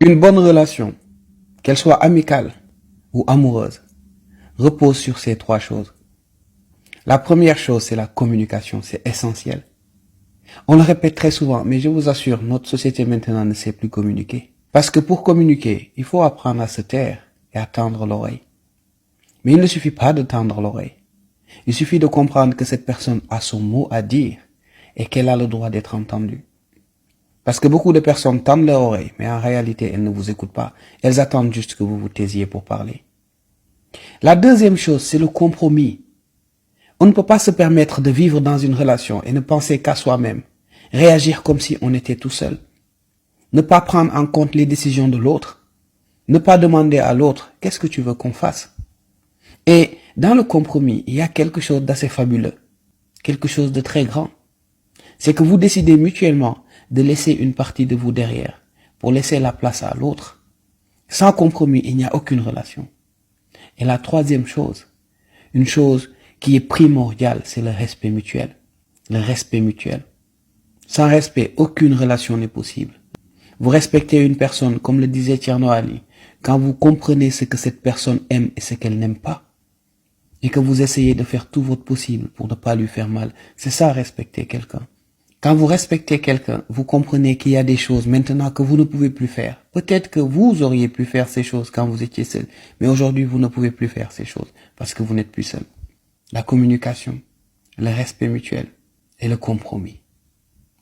Une bonne relation, qu'elle soit amicale ou amoureuse, repose sur ces trois choses. La première chose, c'est la communication, c'est essentiel. On le répète très souvent, mais je vous assure, notre société maintenant ne sait plus communiquer. Parce que pour communiquer, il faut apprendre à se taire et à tendre l'oreille. Mais il ne suffit pas de tendre l'oreille. Il suffit de comprendre que cette personne a son mot à dire et qu'elle a le droit d'être entendue. Parce que beaucoup de personnes tendent leur oreille, mais en réalité, elles ne vous écoutent pas. Elles attendent juste que vous vous taisiez pour parler. La deuxième chose, c'est le compromis. On ne peut pas se permettre de vivre dans une relation et ne penser qu'à soi-même. Réagir comme si on était tout seul. Ne pas prendre en compte les décisions de l'autre. Ne pas demander à l'autre, qu'est-ce que tu veux qu'on fasse? Et dans le compromis, il y a quelque chose d'assez fabuleux. Quelque chose de très grand. C'est que vous décidez mutuellement de laisser une partie de vous derrière pour laisser la place à l'autre. Sans compromis, il n'y a aucune relation. Et la troisième chose, une chose qui est primordiale, c'est le respect mutuel. Le respect mutuel. Sans respect, aucune relation n'est possible. Vous respectez une personne, comme le disait Tierno Ali, quand vous comprenez ce que cette personne aime et ce qu'elle n'aime pas, et que vous essayez de faire tout votre possible pour ne pas lui faire mal. C'est ça, respecter quelqu'un. Quand vous respectez quelqu'un, vous comprenez qu'il y a des choses maintenant que vous ne pouvez plus faire. Peut-être que vous auriez pu faire ces choses quand vous étiez seul, mais aujourd'hui vous ne pouvez plus faire ces choses parce que vous n'êtes plus seul. La communication, le respect mutuel et le compromis.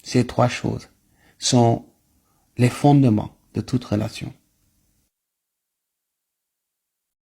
Ces trois choses sont les fondements de toute relation.